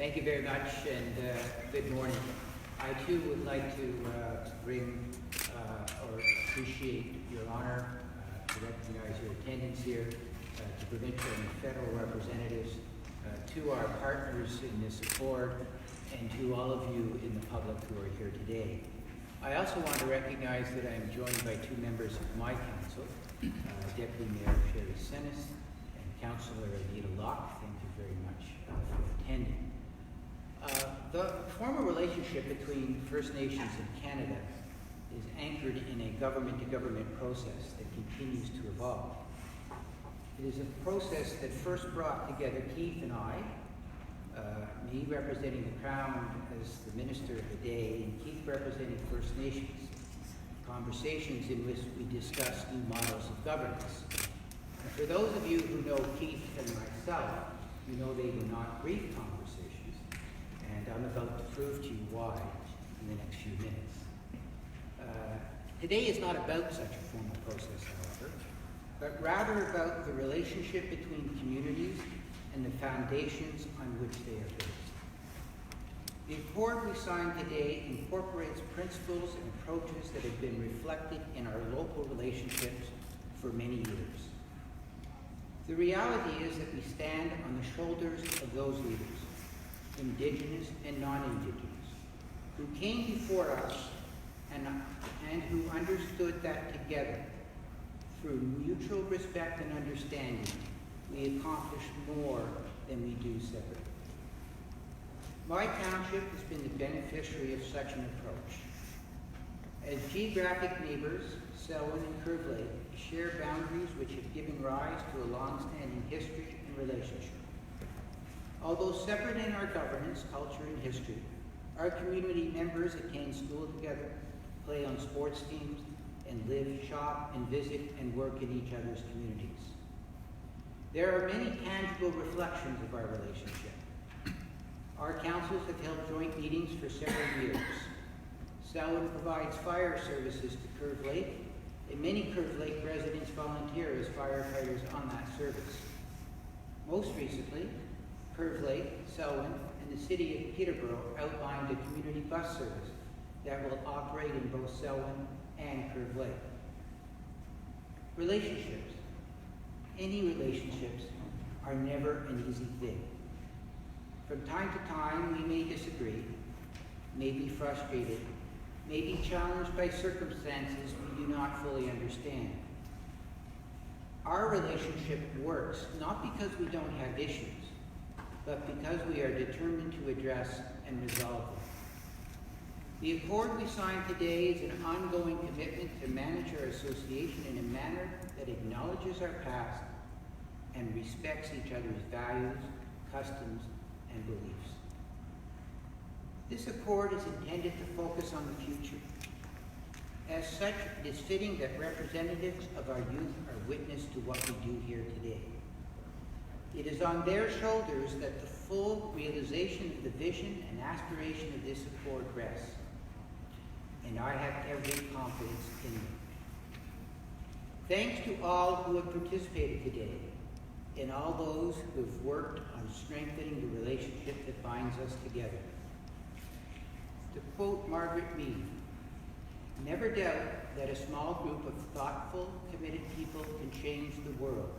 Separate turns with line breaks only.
Thank you very much, and good morning. I too would like to bring or appreciate your honor to recognize your attendance here, to provincial and federal representatives, to our partners in this accord, and to all of you in the public who are here today. I also want to recognize that I am joined by two members of my council, Deputy Mayor Sherry Senes and Councillor Anita Locke. Thank you very much for attending. The formal relationship between First Nations and Canada is anchored in a government-to-government process that continues to evolve. It is a process that first brought together Keith and I, me representing the Crown as the Minister of the Day, and Keith representing First Nations, conversations in which we discussed new models of governance. And for those of you who know Keith and myself, you know they were not brief conversations, and I'm about to prove to you why in the next few minutes. Today is not about such a formal process, however, but rather about the relationship between communities and the foundations on which they are based. The accord we signed today incorporates principles and approaches that have been reflected in our local relationships for many years. The reality is that we stand on the shoulders of those leaders, Indigenous and non-Indigenous, who came before us and who understood that together, through mutual respect and understanding, we accomplish more than we do separately. My township has been the beneficiary of such an approach. As geographic neighbors, Selwyn and Curve Lake share boundaries which have given rise to a long-standing history and relationship. Although separate in our governance, culture, and history, our community members attend school together, play on sports teams, and live, shop, and visit and work in each other's communities. There are many tangible reflections of our relationship. Our councils have held joint meetings for several years. Selwyn provides fire services to Curve Lake, and many Curve Lake residents volunteer as firefighters on that service. Most recently, Curve Lake, Selwyn, and the city of Peterborough outlined a community bus service that will operate in both Selwyn and Curve Lake. Relationships, any relationships, are never an easy thing. From time to time, we may disagree, may be frustrated, may be challenged by circumstances we do not fully understand. Our relationship works not because we don't have issues, but because we are determined to address and resolve them. The accord we signed today is an ongoing commitment to manage our association in a manner that acknowledges our past and respects each other's values, customs, and beliefs. This accord is intended to focus on the future. As such, it is fitting that representatives of our youth are witness to what we do here today. It is on their shoulders that the full realization of the vision and aspiration of this accord rests, and I have every confidence in them. Thanks to all who have participated today, and all those who have worked on strengthening the relationship that binds us together. To quote Margaret Mead, "Never doubt that a small group of thoughtful, committed people can change the world.